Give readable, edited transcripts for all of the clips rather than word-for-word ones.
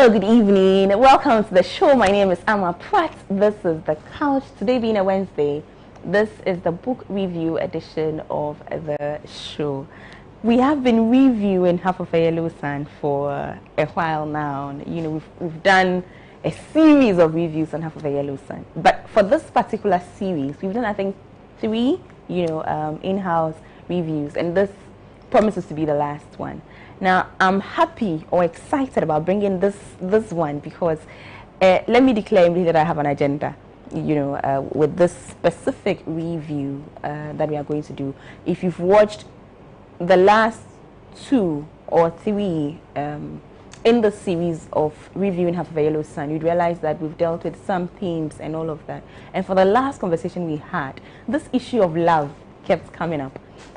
Hello, good evening. Welcome to the show. My name is Ama Pratt. This is The Couch. Today being a Wednesday, this is the book review edition of the show. We have been reviewing Half of a Yellow Sun for a while now. You know, we've done a series of reviews on Half of a Yellow Sun. But for this particular series, we've done, I think, three, in-house reviews. And this promises to be the last one. Now, I'm happy or excited about bringing this one because let me declare immediately that I have an agenda, with this specific review that we are going to do. If you've watched the last two or three in the series of reviewing Half of a Yellow Sun, you'd realize that we've dealt with some themes and all of that. And for the last conversation we had, this issue of love kept coming up.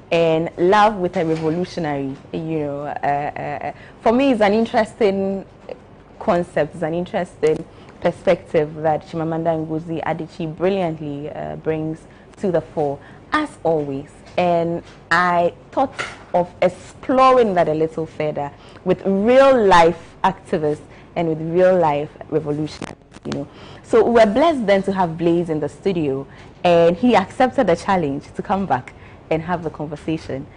And love with a revolutionary, for me, it's an interesting concept, it's an interesting perspective that Chimamanda Ngozi Adichie brilliantly brings to the fore, as always. And I thought of exploring that a little further with real-life activists and with real-life revolutionaries, So we're blessed then to have Blaze in the studio, and he accepted the challenge to come back and have the conversation.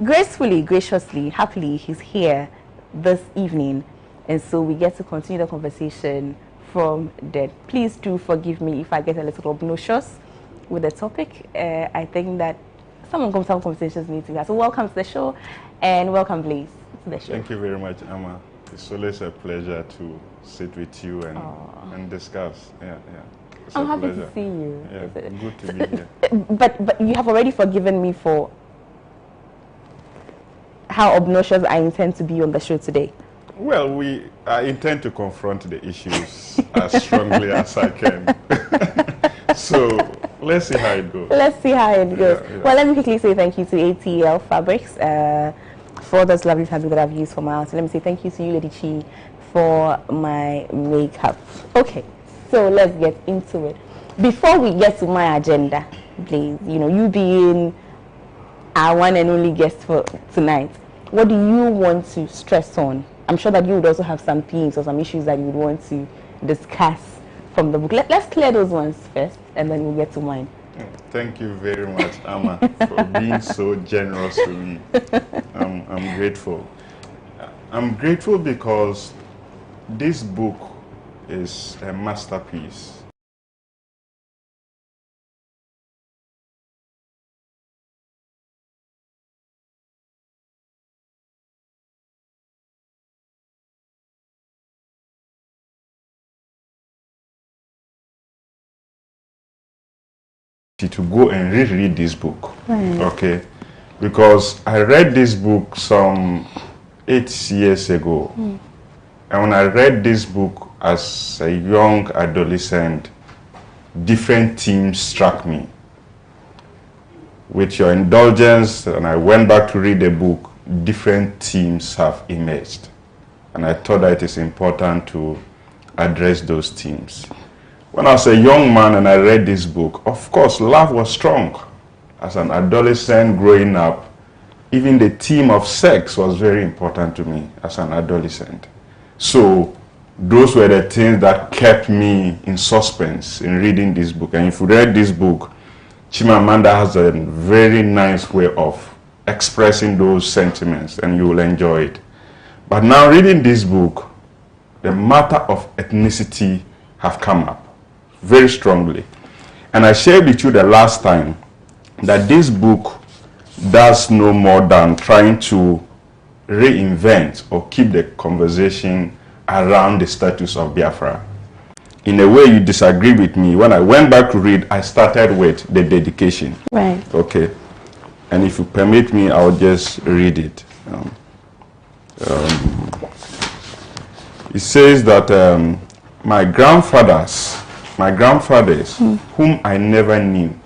Gracefully, graciously, happily, he's here this evening, and so we get to continue the conversation from there. Please do forgive me if I get a little obnoxious with the topic. I think that some uncomfortable conversations need to be had. So welcome to the show, and welcome, Blaze, to the show. Thank you very much, Amma. It's always a pleasure to sit with you and discuss. Yeah. I'm happy to see you. Yeah, good to be here. But you have already forgiven me for how obnoxious I intend to be on the show today. Well, I intend to confront the issues as strongly as I can. So let's see how it goes. Let's see how it goes. Yeah. Well, let me quickly say thank you to ATL Fabrics for this lovely fabric that I've used for my house. Let me say thank you to you, Lady Chi, for my makeup. Okay. So let's get into it. Before we get to my agenda, please, you being our one and only guest for tonight, what do you want to stress on? I'm sure that you would also have some themes or some issues that you would want to discuss from the book. Let's clear those ones first, and then we'll get to mine. Thank you very much, Amma, for being so generous to me. I'm grateful. I'm grateful because this book is a masterpiece. To go and reread this book, okay? Because I read this book some 8 years ago. And when I read this book as a young adolescent, different themes struck me. With your indulgence, and I went back to read the book, different themes have emerged. And I thought that it is important to address those themes. When I was a young man and I read this book, of course, love was strong. As an adolescent growing up, even the theme of sex was very important to me as an adolescent. So those were the things that kept me in suspense in reading this book. And if you read this book, Chimamanda has a very nice way of expressing those sentiments, and you will enjoy it. But now reading this book, the matter of ethnicity have come up very strongly. And I shared with you the last time that this book does no more than trying to reinvent or keep the conversation around the status of Biafra. In a way, you disagree with me. When I went back to read, I started with the dedication. Right. Okay. And if you permit me, I'll just read it. It says that my grandfathers, whom I never knew,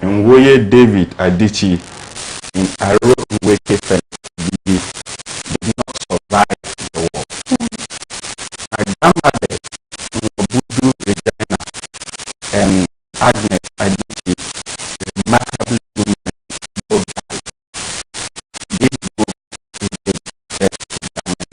and Woye David Adichie in Aro Weke did not survive the war. My grandmother, Budu Regina, and Agnes Adichie, remarkably women, both died. This book is the best example.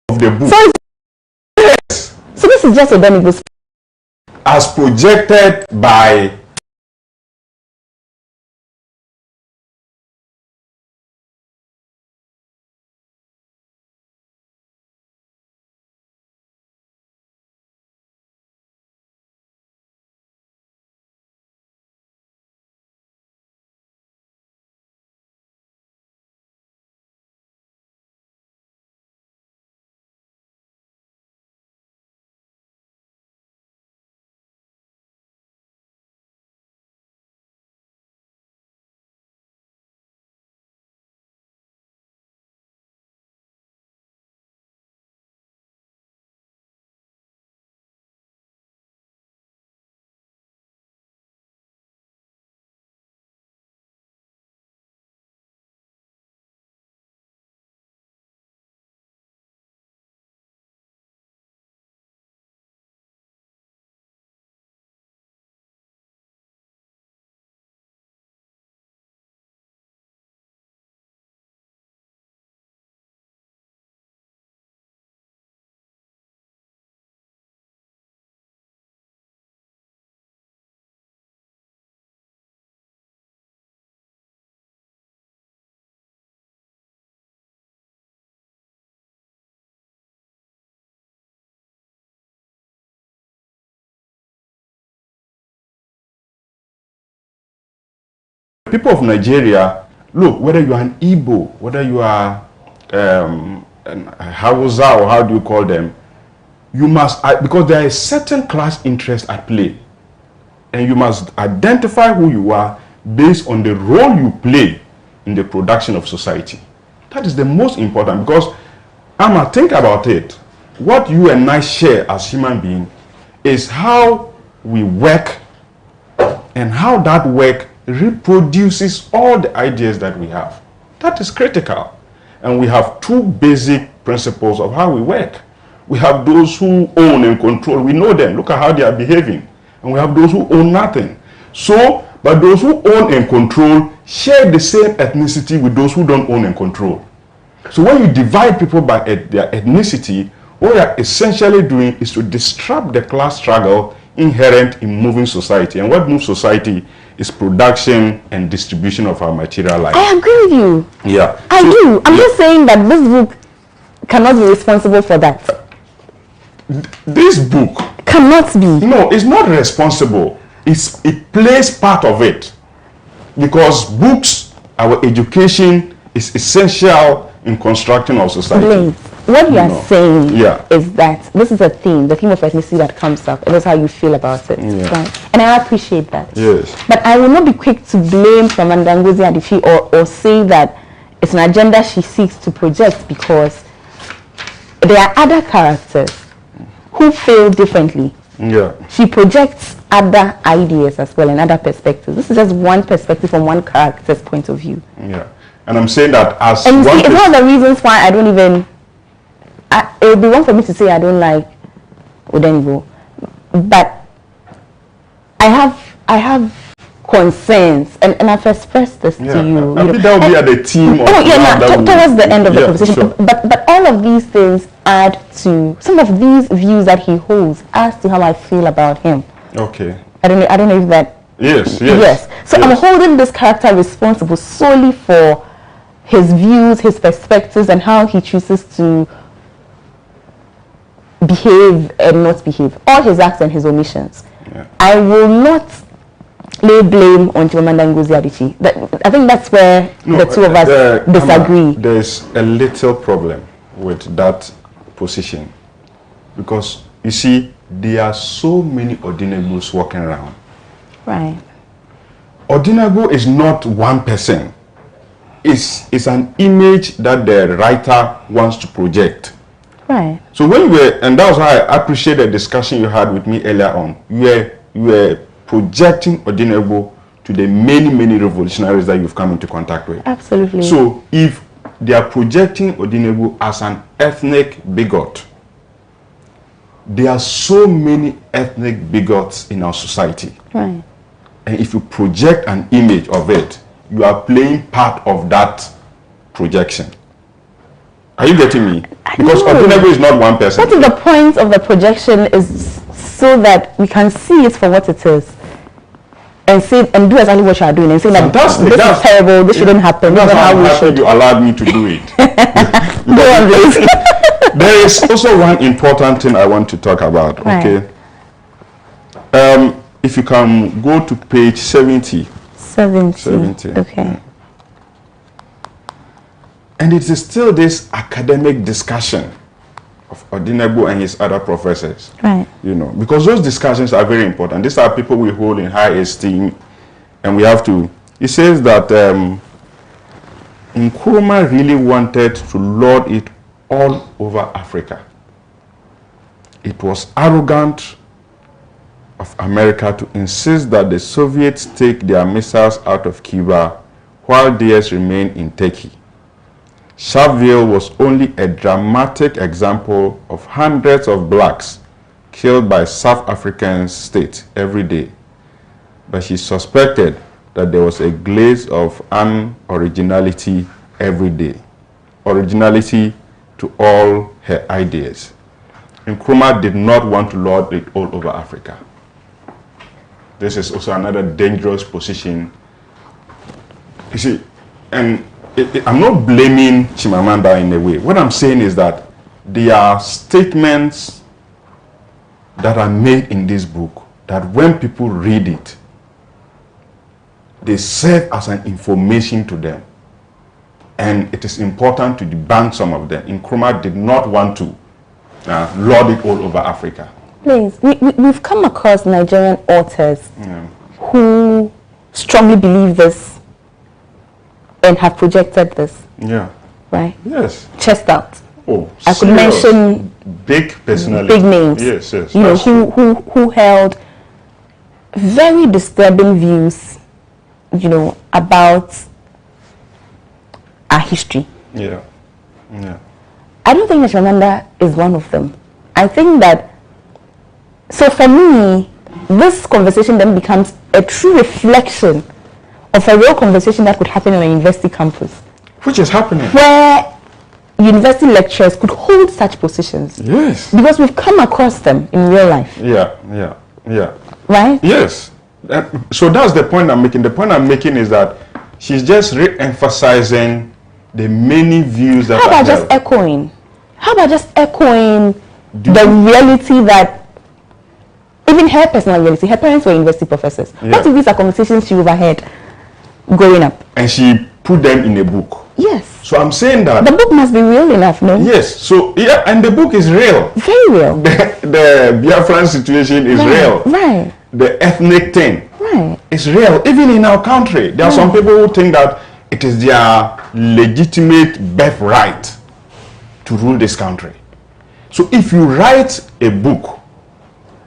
Of the book. So this is just a demo book. As projected by people of Nigeria, look, whether you are an Igbo, whether you are an Hausa, or how do you call them, you must, because there is certain class interest at play, and you must identify who you are based on the role you play in the production of society. That is the most important, because Ama, think about it. what you and I share as human beings is how we work and how that work reproduces all the ideas that we have. That is critical. And we have two basic principles of how we work. We have those who own and control. We know them. Look at how they are behaving. And we have those who own nothing. So, but those who own and control share the same ethnicity with those who don't own and control. So when you divide people by their ethnicity, what you are essentially doing is to disrupt the class struggle inherent in moving society. And what moves society is production and distribution of our material life. I agree with you. Yeah. I do. I'm just saying that this book cannot be responsible for that. This book cannot be. No, it's not responsible. It plays part of it. Because books, our education is essential in constructing our society. Blaze, what you are saying is that this is a theme, the theme of ethnicity that comes up, and that's how you feel about it. Yeah. Right? And I appreciate that. Yes. But I will not be quick to blame Mamanda Ngozi Adichie or say that it's an agenda she seeks to project, because there are other characters who feel differently. Yeah. She projects other ideas as well and other perspectives. This is just one perspective from one character's point of view. Yeah. And I'm saying that as and you see, it's one of the reasons why I don't even, it would be one for me to say I don't like Odenigbo, but I have concerns, and I've expressed this to you. I think that will be at the team. Towards the end of the conversation. Sure. But all of these things add to some of these views that he holds as to how I feel about him. Okay. I don't know if that. Yes. So I'm holding this character responsible solely for his views, his perspectives, and how he chooses to behave and not behave. All his acts and his omissions. Yeah. I will not lay blame on Mamanda Ngozi Adichie. I think that's where the two of us disagree. There's a little problem with that position, because you see, there are so many Odinagbos walking around. Right. Odinagbo is not one person. It's an image that the writer wants to project. Right. So when and that was why I appreciate the discussion you had with me earlier on. You were projecting Odinagbo to the many revolutionaries that you've come into contact with. Absolutely. So if they are projecting Odinagbo as an ethnic bigot, there are so many ethnic bigots in our society. Right. And if you project an image of it, you are playing part of that projection. Are you getting me? Because Odinagbo is not one person. What is the point of the projection is so that we can see it for what it is. And say and do exactly what you are doing, and say that this is terrible, this shouldn't happen. That's how we should. You allowed me to do it. Go on, please. There is also one important thing I want to talk about. Right. Okay. If you can go to page 70. 70. Okay. Yeah. And it is still this academic discussion of Odinagbo and his other professors. Right. You know, because those discussions are very important. These are people we hold in high esteem, and we have to. He says that Nkrumah really wanted to lord it all over Africa. It was arrogant of America to insist that the Soviets take their missiles out of Cuba while theirs remain in Turkey. Sharpeville was only a dramatic example of hundreds of blacks killed by South African states every day. But she suspected that there was a glaze of unoriginality every day. Originality to all her ideas. Nkrumah did not want to lord it all over Africa. This is also another dangerous position. You see, and I'm not blaming Chimamanda in a way. What I'm saying is that there are statements that are made in this book that when people read it, they serve as an information to them. And it is important to debunk some of them. Nkrumah did not want to lord it all over Africa. Please, we've come across Nigerian authors who strongly believe this and have projected this. Yeah. Right? Yes. Chest out. Oh, I could mention big personality, big names. Yes, yes. You know, who held very disturbing views, you know, about our history. Yeah, yeah. I don't think Chimamanda is one of them. I think that, so for me, this conversation then becomes a true reflection of a real conversation that could happen on a university campus. Which is happening. Where university lecturers could hold such positions. Yes. Because we've come across them in real life. Yeah, yeah, yeah. Right? Yes. So that's the point I'm making. The point I'm making is that she's just re-emphasizing the many views that How about held. just echoing? How about just echoing the reality that even her personal reality, her parents were university professors. Yeah. What if these are conversations she overheard growing up? And she put them in a book. Yes. So I'm saying that The book must be real enough, no? yes. So yeah, and the book is real. Very real. The Biafran situation is real. Right. The ethnic thing Right. is real. Even in our country, there are some people who think that it is their legitimate birthright to rule this country. So if you write a book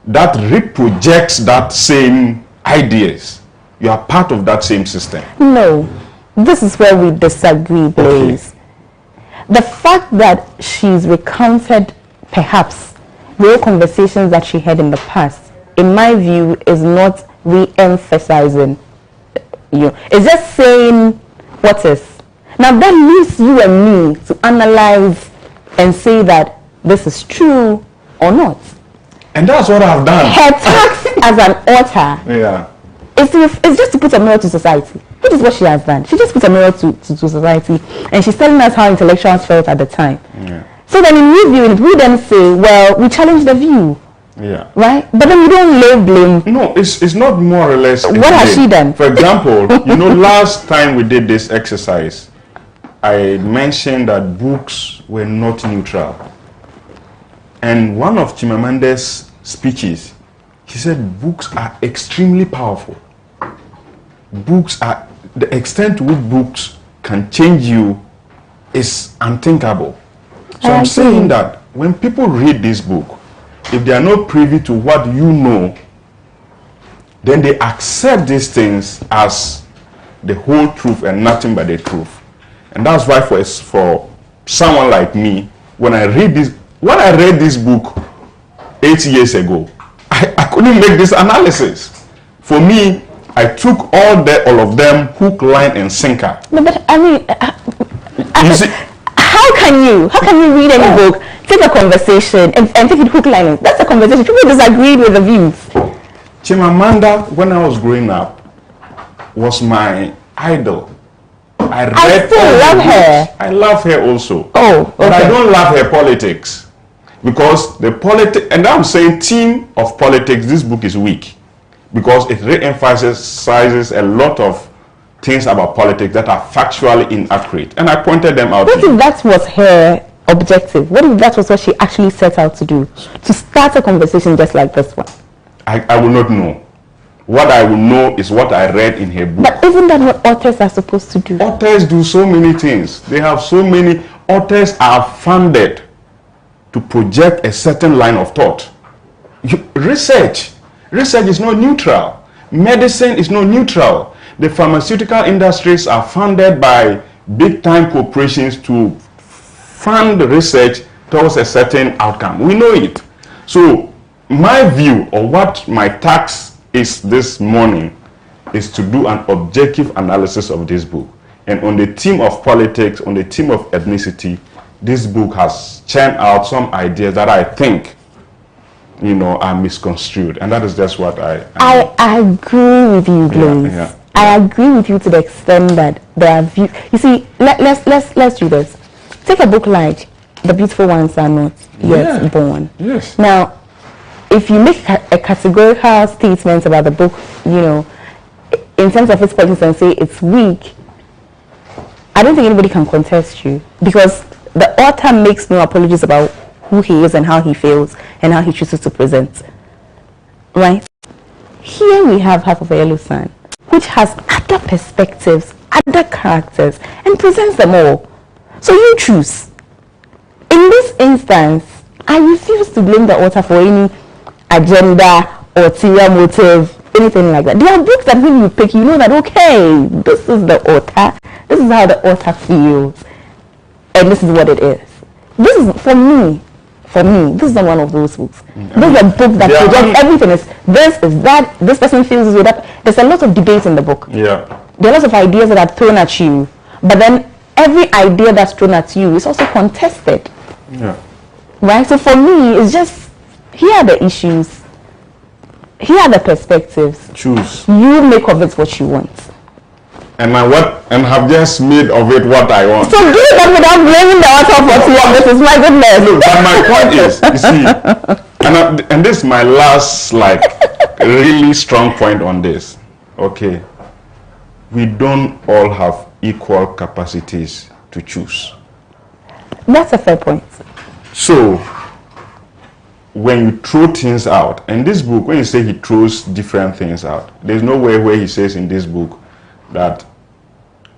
that reprojects that same ideas, you are part of that same system. No. This is where we disagree, Blaze. The fact that she's recounted perhaps real conversations that she had in the past, in my view, is not re-emphasizing you. It's just saying what is. Now that leaves you and me to analyze and say that this is true or not. And that's what I've done. Her task as an author Yeah. it's just to put a mirror to society, which is what she has done. She just put a mirror to society, and she's telling us how intellectuals felt at the time. Yeah. So then in reviewing it, we then say, well, we challenge the view. Yeah. Right? But then we don't lay blame. No, it's not more or less. What has she done? For example, you know, last time we did this exercise, I mentioned that books were not neutral. And one of Chimamanda's speeches, she said books are extremely powerful. Books are, the extent to which books can change you is unthinkable. So I'm saying that when people read this book, if they are not privy to what you know, then they accept these things as the whole truth and nothing but the truth. And that's why for someone like me, when I read this book 8 years ago, I couldn't make this analysis. For me, I took all of them hook, line, and sinker. No, but I mean, You see, how can you read any book, take a conversation, and take it hook, line, and that's a conversation. People disagreed with the views. Chimamanda, when I was growing up, was my idol. I still love her. I love her also. Oh, okay. But I don't love her politics. Because the politics, and I'm saying theme of politics, this book is weak. Because it re-emphasizes a lot of things about politics that are factually inaccurate. And I pointed them out. What if that was her objective? What if that was what she actually set out to do? To start a conversation just like this one? I will not know. What I will know is what I read in her book. But isn't that what authors are supposed to do? Authors do so many things. They have so many. Authors are funded to project a certain line of thought. Research is not neutral. Medicine is not neutral. The pharmaceutical industries are funded by big time corporations to fund research towards a certain outcome. We know it. So my view, or what my task is this morning, is to do an objective analysis of this book. And on the theme of politics, on the theme of ethnicity, this book has churned out some ideas that I think, you know, are misconstrued. And that is just what I agree with you, Blaze. Yeah. I agree with you to the extent that there are views. You see, let's do this. Take a book like The Beautiful Ones Are Not Yet Born. Yes. Now, if you make a categorical statement about the book, you know, in terms of its politics and say it's weak, I don't think anybody can contest you, because the author makes no apologies about who he is and how he feels and how he chooses to present. Right? Here we have Half of a Yellow Sun, which has other perspectives, other characters, and presents them all. So you choose. In this instance, I refuse to blame the author for any agenda or ulterior motive, anything like that. There are books that when you pick, you know that, okay, this is the author, this is how the author feels, and this is what it is. This is, for me, this is not one of those books. This is a book that projects everything. This is that, this person feels this way, that. There's a lot of debate in the book. Yeah. There are lots of ideas that are thrown at you, but then every idea that's thrown at you is also contested. Yeah. Right? So for me, it's just, here are the issues, here are the perspectives. Choose. You make of it what you want. And have just made of it what I want. So do that without blaming the author for what you want. This is my goodness. Look, but my point is, you see, and this is my last, like, really strong point on this. Okay, we don't all have equal capacities to choose. That's a fair point. So, when you throw things out, and this book, when you say he throws different things out, there's nowhere where he says in this book that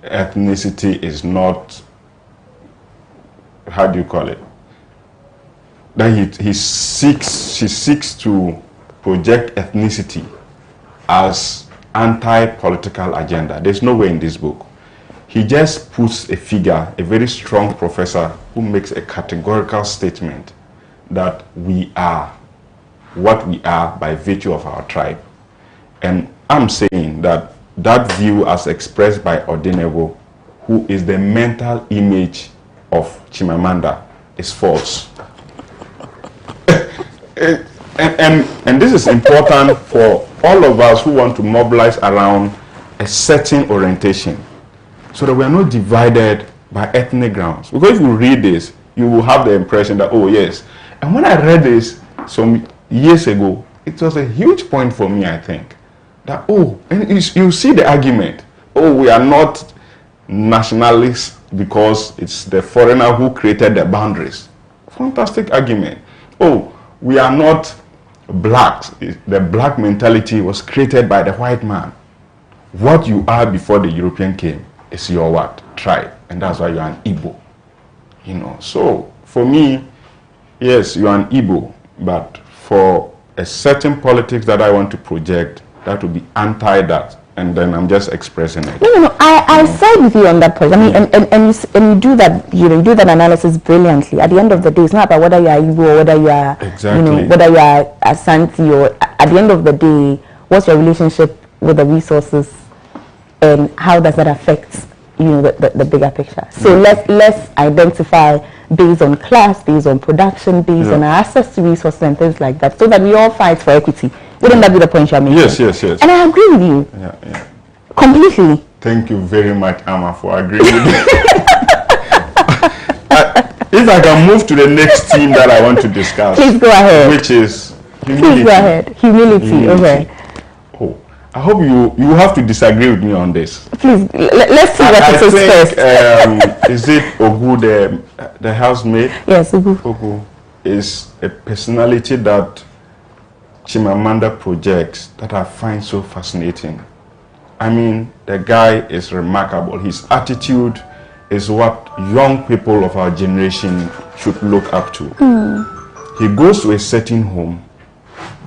ethnicity is not, how do you call it? That he seeks to project ethnicity as anti-political agenda. There's nowhere in this book. He just puts a figure, a very strong professor, who makes a categorical statement that we are what we are by virtue of our tribe. And I'm saying that that view, as expressed by Odinebo, who is the mental image of Chimamanda, is false. and this is important for all of us who want to mobilize around a certain orientation, so that we are not divided by ethnic grounds. Because if you read this, you will have the impression that, oh yes. And when I read this some years ago, it was a huge point for me, I think. That, oh, and you see the argument. Oh, we are not nationalists because it's the foreigner who created the boundaries. Fantastic argument. Oh, we are not blacks. The black mentality was created by the white man. What you are before the European came is your what? Tribe. And that's why you are an Igbo. You know, so for me, yes, you are an Igbo, but for a certain politics that I want to project, that would be anti that, and then I'm just expressing it. No. I side with you on that point. I mean, and you do that. You do that analysis brilliantly. At the end of the day, it's not about whether you are Igbo or whether you are, whether you are Asante, or at the end of the day, what's your relationship with the resources, and how does that affect the bigger picture? So let's identify based on class, based on production, based on our access to resources and things like that, so that we all fight for equity. Wouldn't that be the point you're making? Yes. And I agree with you. Yeah. Completely. Thank you very much, Ama, for agreeing with me. If I can move to the next theme that I want to discuss. Please go ahead. Which is humility. Please go ahead. Humility. Okay. Oh, I hope you have to disagree with me on this. Please, let's see what it is first. Is it Ogu, the housemaid? Yes, Ogu. Ogu is a personality that Chimamanda projects that I find so fascinating. I mean, the guy is remarkable. His attitude is what young people of our generation should look up to. He goes to a certain home,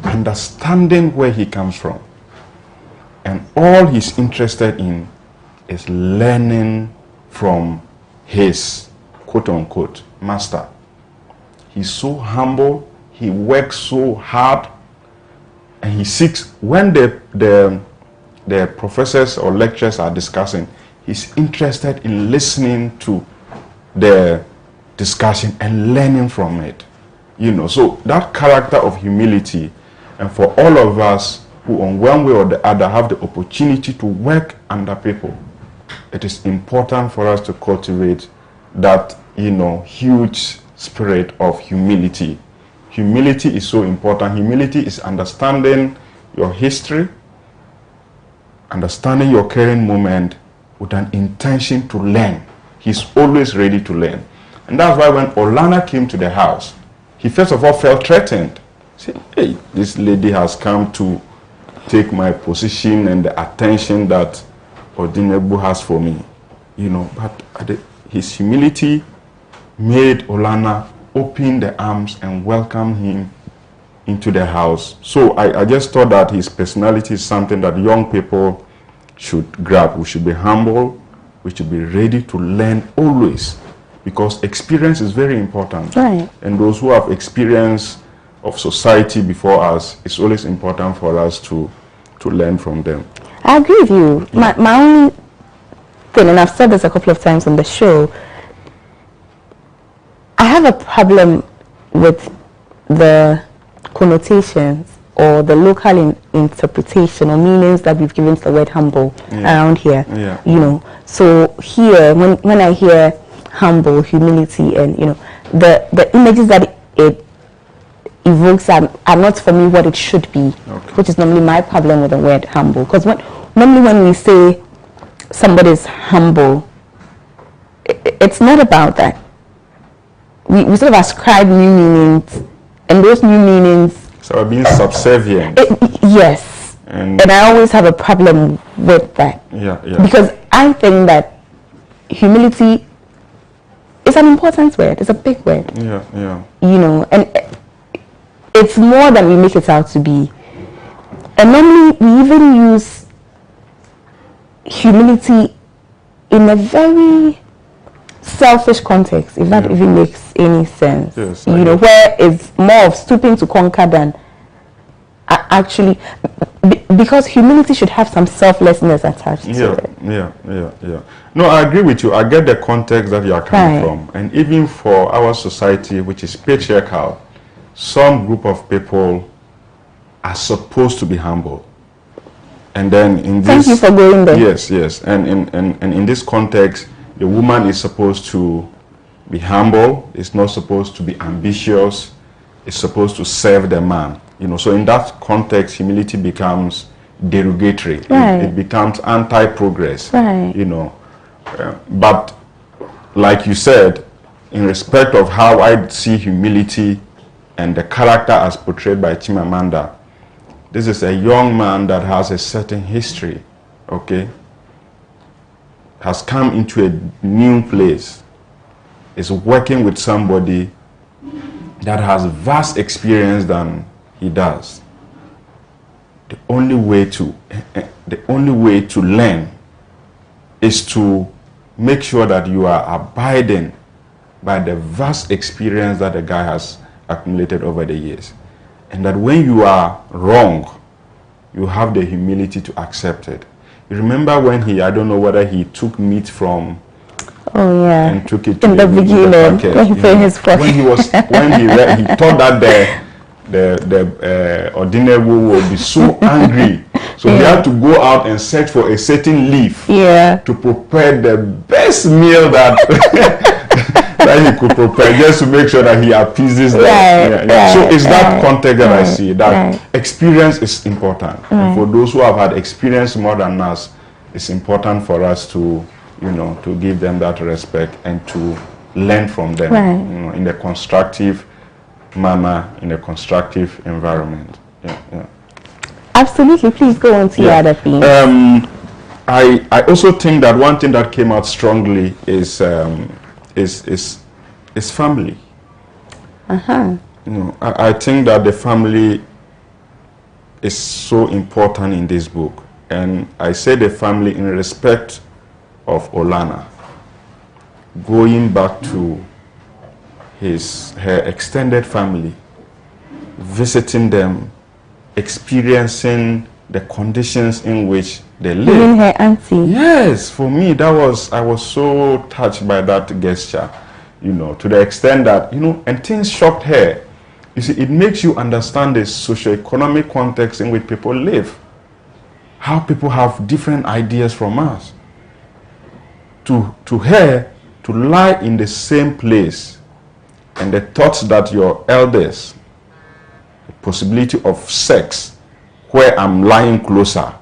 understanding where he comes from. And all he's interested in is learning from his quote-unquote master. He's so humble, he works so hard, and he seeks, when the professors or lecturers are discussing, he's interested in listening to the discussion and learning from it. So that character of humility, and for all of us who on one way or the other have the opportunity to work under people, it is important for us to cultivate that, huge spirit of humility. Humility is so important. Humility is understanding your history, understanding your current moment with an intention to learn. He's always ready to learn. And that's why when Olana came to the house, he first of all felt threatened. He said, hey, this lady has come to take my position and the attention that Odinebo has for me. But his humility made Olana open the arms and welcome him into the house. So I just thought that his personality is something that young people should grab. We should be humble. We should be ready to learn always, because experience is very important. Right. And those who have experience of society before us, it's always important for us to learn from them. I agree with you. Yeah. My only thing, and I've said this a couple of times on the show, I have a problem with the connotations or the local interpretation or meanings that we've given to the word humble around here. Yeah. You know, so here when I hear humble, humility, and you know, the images that it evokes are not for me what it should be, which is normally my problem with the word humble. Because normally when we say somebody's humble, it's not about that. We sort of ascribe new meanings, and those new meanings. So being subservient. Yes. And I always have a problem with that. Yeah. Because I think that humility is an important word. It's a big word. Yeah. You know, and it's more than we make it out to be. And normally we even use humility in a very selfish context, if that even makes any sense. Yes, you know, where it's more of stooping to conquer than actually, because humility should have some selflessness attached to it. Yeah. No, I agree with you. I get the context that you are coming from. And even for our society, which is patriarchal, some group of people are supposed to be humble. And then in this... Thank you for going there. Yes. And in this context, the woman is supposed to be humble. It's not supposed to be ambitious. It's supposed to serve the man. You know, so in that context, humility becomes derogatory. It becomes anti-progress. You know, but like you said, in respect of how I see humility and the character as portrayed by Chimamanda, this is a young man that has a certain history, has come into a new place, is working with somebody that has vast experience than he does. The only way to learn is to make sure that you are abiding by the vast experience that the guy has accumulated over the years. And that when you are wrong, you have the humility to accept it. You remember when I don't know whether he took meat from... Oh yeah. And took it to in the beginning, when he put in his pocket. When he thought that the ordinary will be so angry, so he had to go out and search for a certain leaf to prepare the best meal that that he could prepare, just to make sure that he appeases them. So it's that context that I see that experience is important. And for those who have had experience more than us, it's important for us to, you know, to give them that respect and to learn from them, you know, in a constructive manner, in a constructive environment. Absolutely. Please go on to your other themes. I also think that one thing that came out strongly is family. You know, I think that the family is so important in this book, and I say the family in respect of Olana, going back to her extended family, visiting them, experiencing the conditions in which they live. Even her auntie. Yes, for me I was so touched by that gesture, you know, to the extent that, you know, and things shocked her. You see, it makes you understand the socio-economic context in which people live, how people have different ideas from us. To her, to lie in the same place, and the thoughts that your elders, the possibility of sex where I'm lying closer,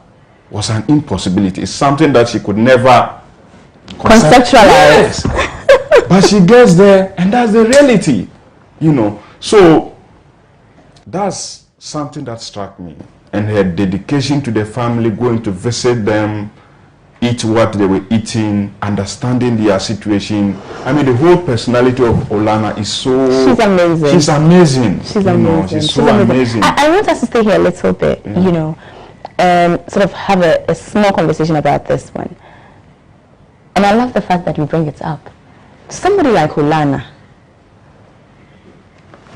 was an impossibility. It's something that she could never conceptualize. Yes. But she gets there, and that's the reality, you know. So that's something that struck me, and her dedication to the family, going to visit them, eat what they were eating, understanding their situation. I mean, the whole personality of Olana is so... She's amazing. She's amazing. She's amazing. She's so amazing. I want us to stay here a little bit, sort of have a small conversation about this one. And I love the fact that you bring it up. Somebody like Olana,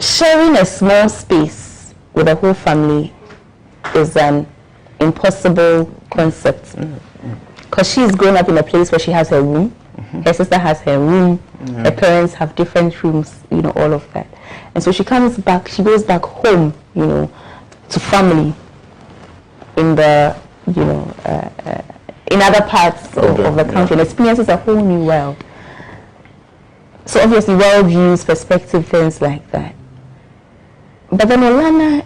sharing a small space with a whole family is an impossible concept. Because she's grown up in a place where she has her room, her sister has her room, her parents have different rooms, all of that. And so she goes back home, to family in the, in other parts of the country, and experiences a whole new world. So obviously worldviews, perspective, things like that. But then Olana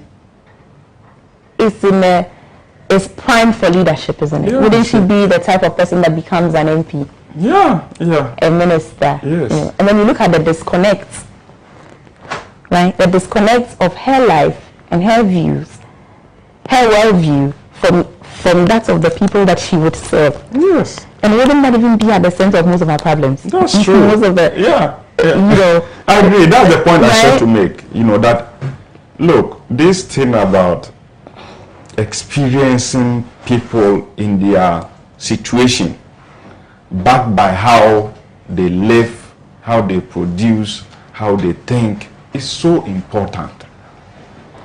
is primed for leadership, isn't it? Wouldn't she be the type of person that becomes an MP? Yeah. A minister. Yes. And then you look at the disconnect, right? The disconnect of her life and her views, her worldview from that of the people that she would serve. Yes. And wouldn't that even be at the center of most of our problems? That's true. Most of the, I agree. That's the point I sought to make. That, look, this thing about experiencing people in their situation, backed by how they live, how they produce, how they think, is so important.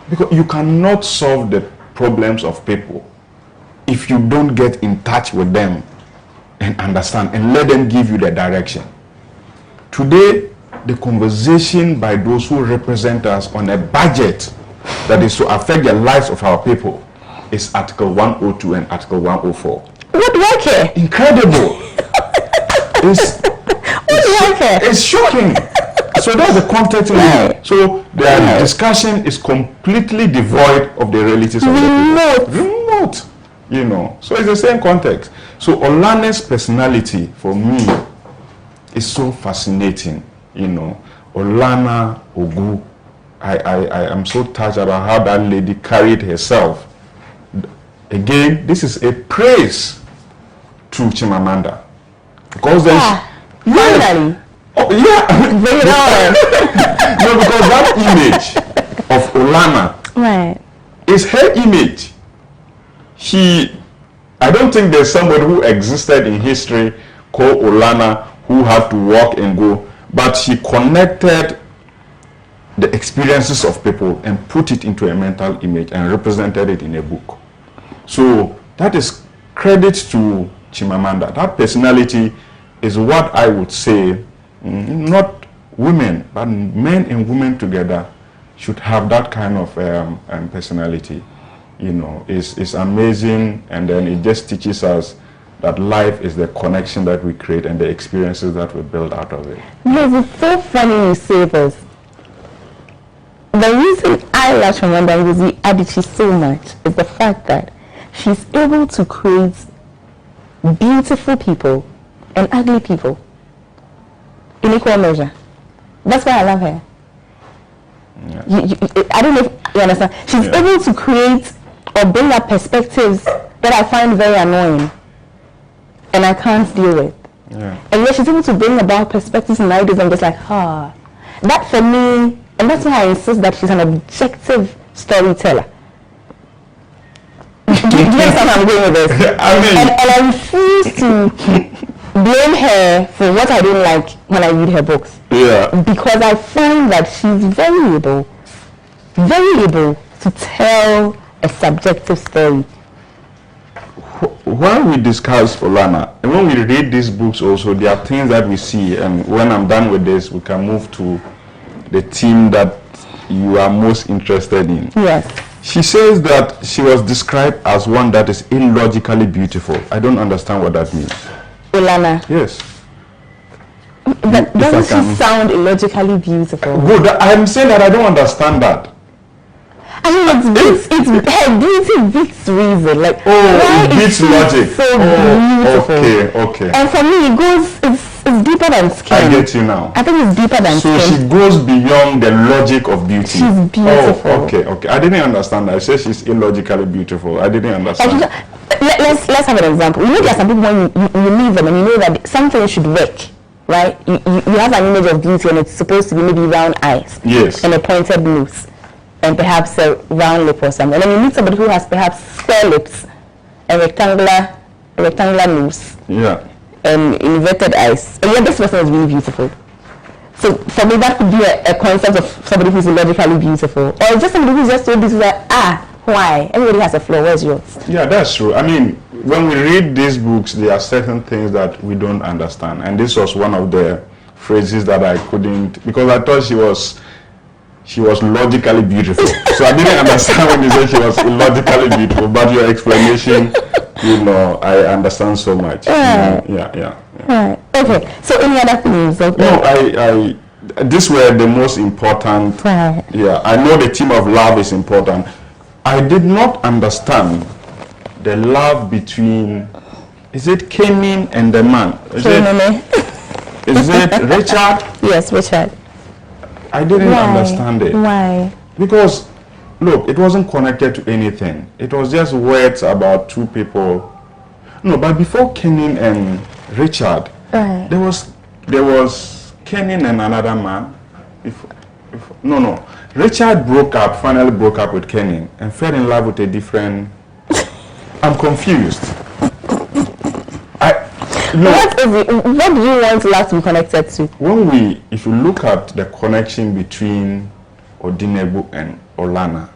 Because you cannot solve the problems of people if you don't get in touch with them and understand and let them give you the direction. Today, the conversation by those who represent us on a budget that is to affect the lives of our people is Article 102 and Article 104. What do I care? Incredible. It's shocking. So that's the context. So the discussion is completely devoid of the realities of the people. Remote. So it's the same context. So Olana's personality for me is so fascinating. Olana Ogu, I am so touched about how that lady carried herself. Again, this is a praise to Chimamanda, because there's finally. Oh yeah, bring it on. No, because that image of Olana is her image. I don't think there's somebody who existed in history called Olana who had to walk and go, but she connected the experiences of people and put it into a mental image and represented it in a book. So that is credit to Chimamanda. That personality is what I would say, not women, but men and women together should have that kind of personality. It's amazing, and then it just teaches us that life is the connection that we create and the experiences that we build out of it. Yes, it's so funny you say this. The reason I love Chimamanda Ngozi Adichie so much is the fact that she's able to create beautiful people and ugly people in equal measure. That's why I love her. I don't know if you understand. She's able to create or bring up perspectives that I find very annoying and I can't deal with. And yet she's able to bring about perspectives and ideas. I'm just like, that for me, and that's why I insist that she's an objective storyteller. Do you understand how I'm going with this? And I refuse to blame her for what I don't like when I read her books. Because I find that she's very able to tell a subjective story. When we discuss Olana, and when we read these books also, there are things that we see, and when I'm done with this, we can move to the theme that you are most interested in. Yes. She says that she was described as one that is illogically beautiful. I don't understand what that means. Olana. Yes. But doesn't she sound illogically beautiful? Good. I'm saying that I don't understand that. I mean, it's her beauty beats reason. Like, it beats logic. So beautiful. Okay. And for me, it's deeper than skin. I get you now. I think it's deeper than skin. So she goes beyond the logic of beauty. She's beautiful. Oh, okay. I didn't understand that. I said she's illogically beautiful. I didn't understand. Let's have an example. You know, there are some people when you meet them and you know that something should work, right? You have an image of beauty and it's supposed to be maybe round eyes. Yes. And a pointed nose. And perhaps a round lip or something. And then you meet somebody who has perhaps square lips and rectangular nose. Yeah. And inverted eyes. And yet this person is really beautiful. So for me that could be a concept of somebody who's illogically beautiful. Or just somebody who's just so beautiful that, why? Everybody has a flaw. Where's yours? Yeah, that's true. I mean, when we read these books, there are certain things that we don't understand. And this was one of the phrases that I couldn't, because I thought she was logically beautiful. So I didn't understand when you said she was illogically beautiful, but your explanation, I understand so much. Yeah. Right. Okay. So any other things? Okay. No, these were the most important. Right. Yeah, I know the theme of love is important. I did not understand the love between, is it Canaan and the man? Is it Richard? Yes, Richard. I didn't understand it. Why? Because, look, it wasn't connected to anything. It was just words about two people. No, but before Canaan and Richard, right. there was Canaan and another man. No. Richard finally broke up with Canaan and fell in love with a different. I'm confused. What do you want love to be connected to? If you look at the connection between Odinebu and Olana,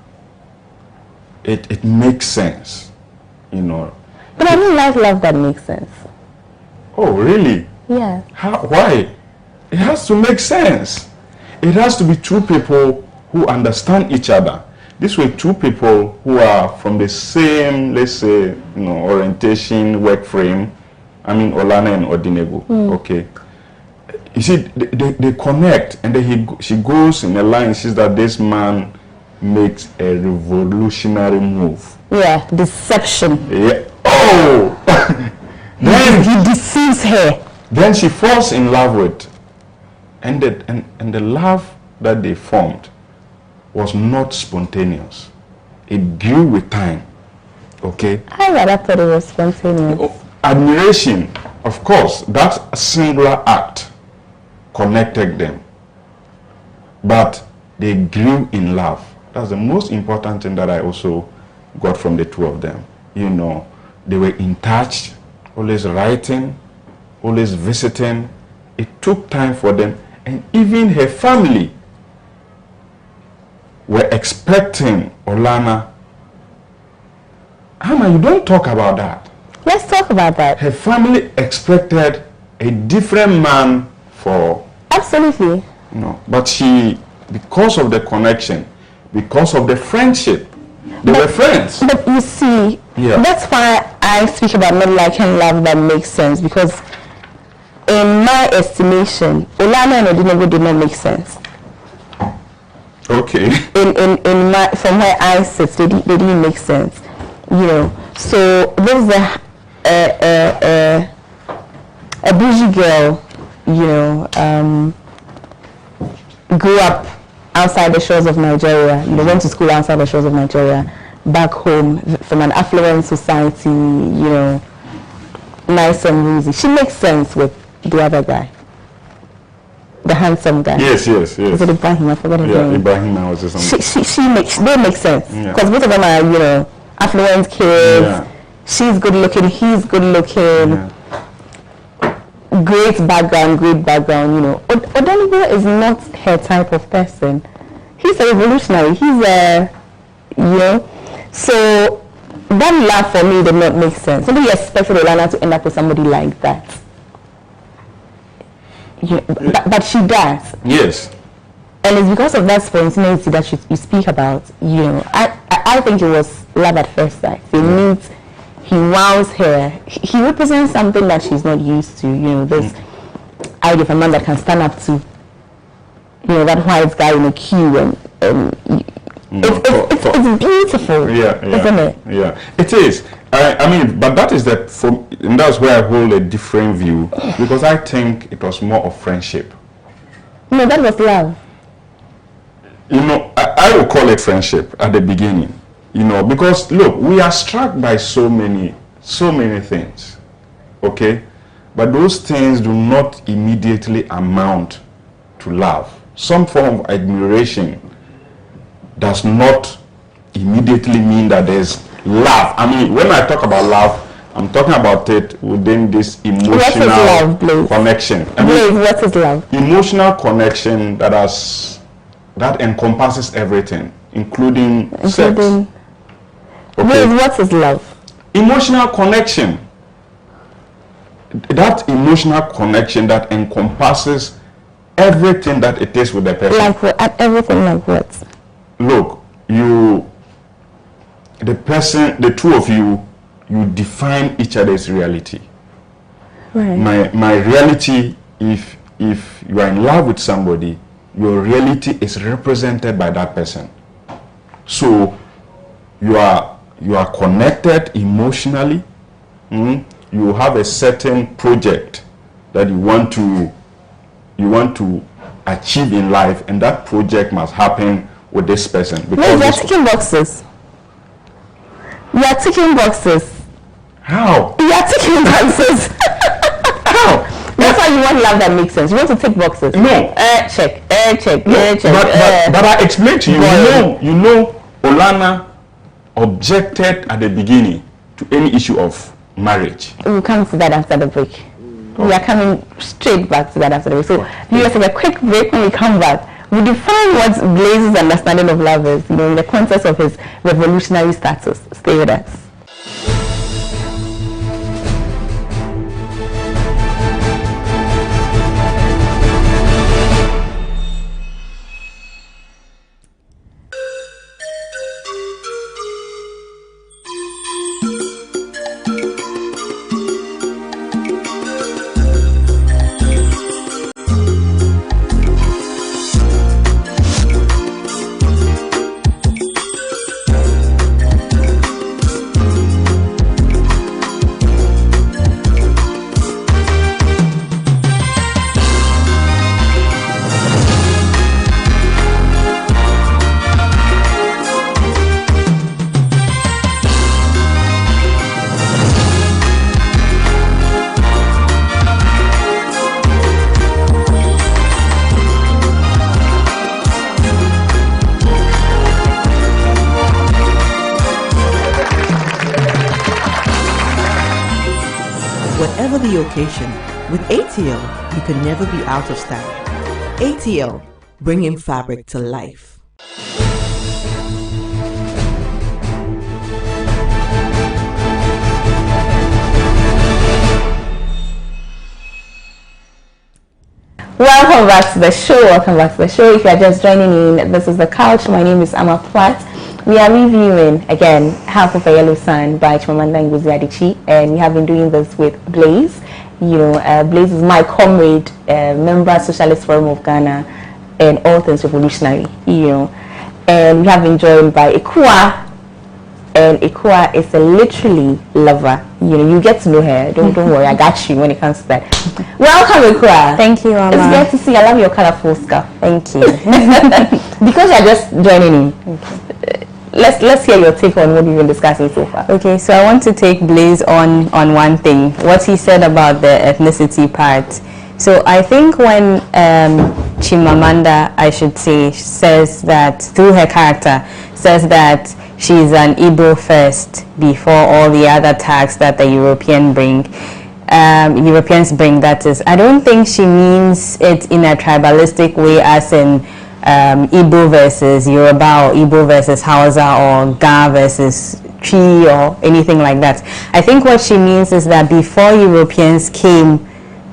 it makes sense, But I don't like love that makes sense. Oh, really? Yeah. Why? It has to make sense. It has to be two people who understand each other. These were two people who are from the same, let's say, orientation, work frame. I mean, Olana and Odinebu. Okay. You see, they connect, and then she goes in a line. She says that this man makes a revolutionary move. Yeah, deception. Yeah. Oh! Then he deceives her. Then she falls in love with, and the love that they formed was not spontaneous. It grew with time. Okay. I rather thought it was spontaneous. Admiration, of course, that singular act connected them, but they grew in love. That's the most important thing that I also got from the two of them. They were in touch, always writing, always visiting. It took time for them, and even her family were expecting Olana. Ama, you don't talk about that. Let's talk about that. Her family expected a different man for... Absolutely. But she, because of the connection, because of the friendship, they were friends. But you see, that's why I speak about not liking love that makes sense, because in my estimation, Olana and Odinebu did not make sense. Okay. From where I sit, they didn't make sense. So this is a bougie girl, grew up outside the shores of Nigeria, went to school outside the shores of Nigeria, back home from an affluent society, nice and rosy. She makes sense with the other guy, the handsome guy. Yes. Is it Ibrahim? I forgot his name. Ibrahim now is something. They make sense because both of them are, affluent kids. Yeah. She's good looking, he's good looking. Yeah. Great background. Odinebu is not her type of person. He's a revolutionary. He's so that love for me did not make sense. Somebody expected Olana to end up with somebody like that. But she does. Yes. And it's because of that spontaneity that you speak about. I think it was love at first sight. They meet. He wows her. He represents something that she's not used to. This idea of a man that can stand up to, that white guy in a queue and It's beautiful, isn't it? Yeah, it is. I mean, but that is and that's where I hold a different view, because I think it was more of friendship. No, that was love. You know, I would call it friendship at the beginning. You know, because look, we are struck by so many things, okay? But those things do not immediately amount to love. Some form of admiration does not immediately mean that there's love. I mean, when I talk about love, I'm talking about it within this emotional connection. I mean, what is love? Emotional connection that encompasses everything, including sex. Okay. What is love? Emotional connection. That emotional connection that encompasses everything that it is with the person. Like what? Everything like what? Look, the two of you, you define each other's reality. Right. My reality, if you are in love with somebody, your reality is represented by that person. So you are connected emotionally. You have a certain project that you want to achieve in life, and that project must happen with this person. Because you're ticking boxes. You're ticking boxes. How? You're ticking boxes. How? That's why you want love that makes sense. You want to tick boxes. No. Check. But I explained to you. You know, Olana objected at the beginning to any issue of marriage. We'll come to that after the break. We are coming straight back to that after the break. So let's take a quick break. When we come back, we define what Blaze's understanding of love is, you know, in the context of his revolutionary status. Stay with us. Whatever the occasion, with ATL, you can never be out of style. ATL, bringing fabric to life. Welcome back to the show. If you are just joining in, this is The Couch. My name is Ama Pratt. We are reviewing, again, Half of a Yellow Sun by Chimamanda Ngozi Adichie, and we have been doing this with Blaze. You know, Blaze is my comrade, member Socialist Forum of Ghana, and all things revolutionary, you know. And we have been joined by Ikua, and Ikua is a literally lover. You know, you get to know her. Don't worry, I got you when it comes to that. Welcome, Ikua. Thank you, Ama. It's great to see you. I love your colorful scarf. Thank you. Because you're just joining in. Okay. Let's hear your take on what we've been discussing so far. Okay, so I want to take Blaze on one thing, what he said about the ethnicity part. So I think when Chimamanda, I should say, says that, through her character, says that she's an Igbo first before all the other tags that the Europeans bring, that is, I don't think she means it in a tribalistic way, as in Igbo versus Yoruba, or Igbo versus Hausa, or Ga versus Chi, or anything like that. I think what she means is that before Europeans came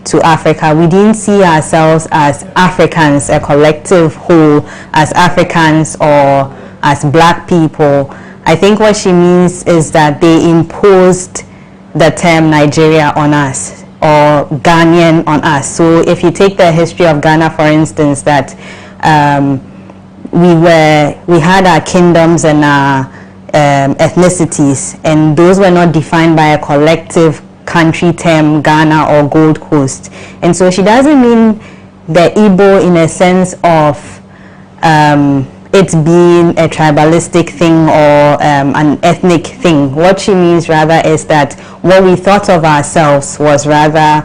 to Africa, we didn't see ourselves as Africans, a collective whole, as Africans or as black people. I think what she means is that they imposed the term Nigeria on us, or Ghanaian on us. So if you take the history of Ghana, for instance, that we had our kingdoms and our ethnicities, and those were not defined by a collective country term, Ghana or Gold Coast. And so she doesn't mean the Igbo in a sense of it being a tribalistic thing or an ethnic thing. What she means rather is that what we thought of ourselves was rather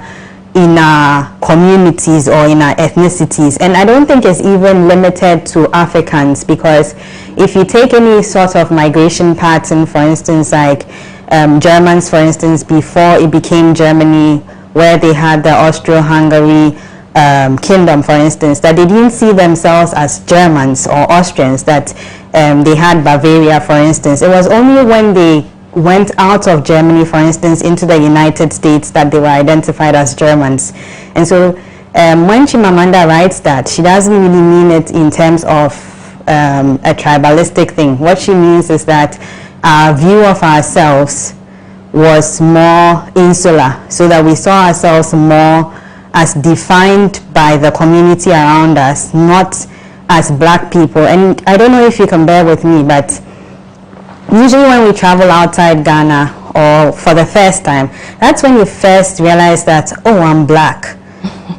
in our communities or in our ethnicities. And I don't think it's even limited to Africans, because if you take any sort of migration pattern, for instance, like Germans, for instance, before it became Germany, where they had the Austro-Hungary kingdom, for instance, that they didn't see themselves as Germans or Austrians, that they had Bavaria, for instance. It was only when they went out of Germany, for instance, into the United States, that they were identified as Germans. And so when Chimamanda writes that, she doesn't really mean it in terms of a tribalistic thing. What she means is that our view of ourselves was more insular, so that we saw ourselves more as defined by the community around us, not as black people. And I don't know if you can bear with me, but usually when we travel outside Ghana or for the first time, that's when you first realize that, oh, I'm black.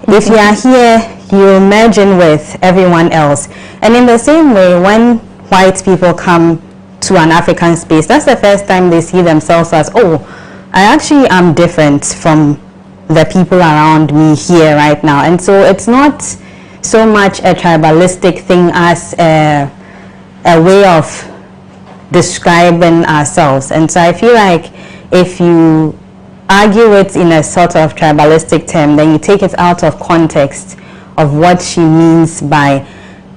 If you are here, you merge in with everyone else. And in the same way, when white people come to an African space, that's the first time they see themselves as, oh, I actually am different from the people around me here right now. And so it's not so much a tribalistic thing as a way of describing ourselves. And so I feel like if you argue it in a sort of tribalistic term, then you take it out of context of what she means by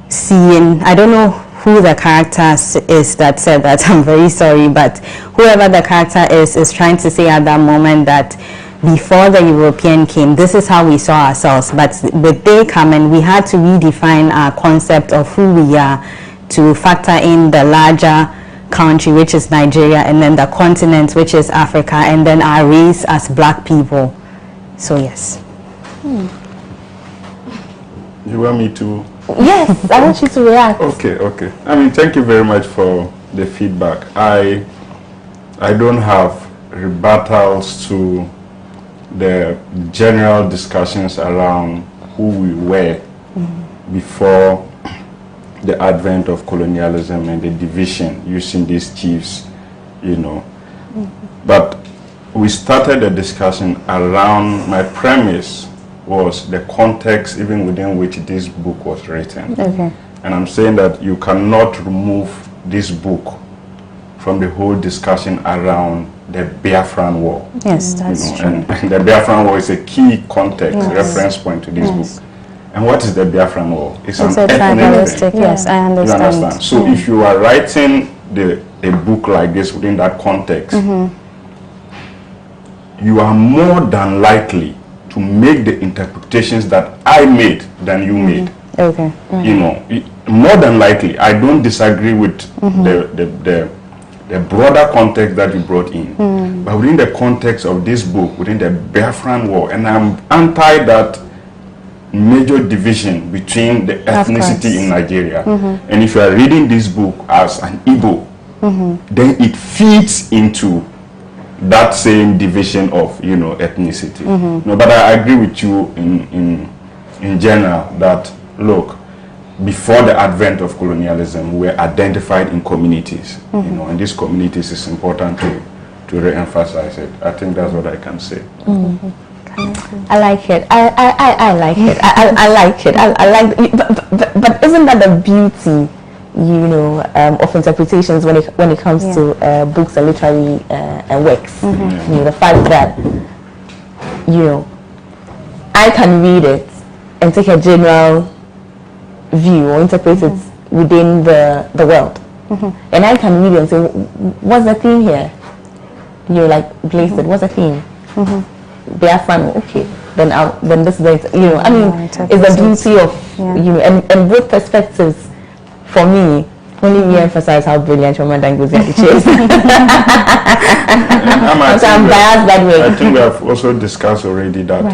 seeing, I don't know who the character is that said that, I'm very sorry, but whoever the character is trying to say at that moment that before the European came, this is how we saw ourselves, but with they coming, we had to redefine our concept of who we are to factor in the larger country, which is Nigeria, and then the continent, which is Africa, and then our race as black people. So yes. You want me to? Yes, I want you to react. Okay. I mean, thank you very much for the feedback. I don't have rebuttals to the general discussions around who we were before the advent of colonialism and the division using these chiefs, you know. But we started the discussion around, my premise was the context even within which this book was written. Okay. And I'm saying that you cannot remove this book from the whole discussion around the Biafran War. Yes, that's true. And the Biafran War is a key context, reference point to this book. And what is the Biafran War? It's an a tribalistic, thing. yes, I understand. You understand? So if you are writing a book like this within that context, you are more than likely to make the interpretations that I made than you made. Okay. You know, more than likely, I don't disagree with the broader context that you brought in. But within the context of this book, within the Biafran War, and I'm anti that major division between the ethnicity in Nigeria. And if you are reading this book as an Igbo, then it feeds into that same division of, you know, ethnicity. No, but I agree with you in general that, look, before the advent of colonialism, we were identified in communities, you know, and these communities is important to re-emphasize it. I think that's what I can say. I like it. I like it. I like it. I like it. But isn't that the beauty, you know, of interpretations when it comes to books and literary works? You know, the fact that, you know, I can read it and take a general view or interpret it within the world, and I can read it and say, what's the theme here? You know, like Blaise said, what's the theme? Biafran, okay, then this is the, you know, I mean, it's the beauty of, you know, and both perspectives, for me, only re-emphasize how brilliant your mother Ngozi Adichie is. I'm biased that way. I think we have also discussed already that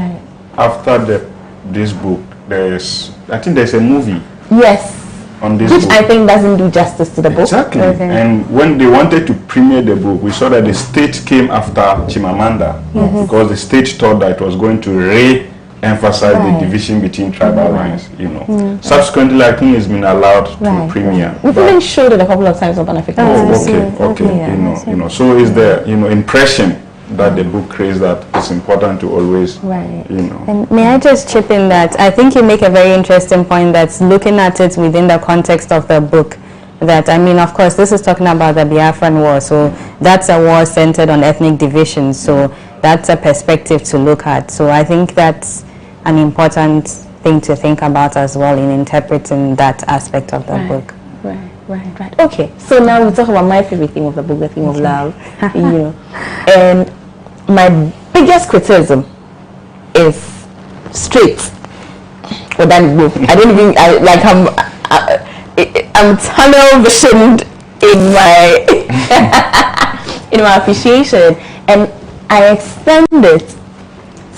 after this book, I think there's a movie. Yes. on this Which book. I think doesn't do justice to the book. Exactly. Okay. And when they wanted to premiere the book, we saw that the state came after Chimamanda because the state thought that it was going to re-emphasize the division between tribal lines, you know. Subsequently, I think it's been allowed to premiere. We've even showed it a couple of times on Pan-African. Okay. You know, so is the impression that the book creates that it's important to always, you know. And may I just chip in that I think you make a very interesting point that's looking at it within the context of the book. That, I mean, of course, this is talking about the Biafran War, so that's a war centered on ethnic division, so that's a perspective to look at. So I think that's an important thing to think about as well in interpreting that aspect of the book. Right. Okay, so now we'll talk about my favorite theme of the book, the theme of love. You know, and my biggest criticism is straight for that book. I don't even I'm tunnel visioned in my in my appreciation, and I extend it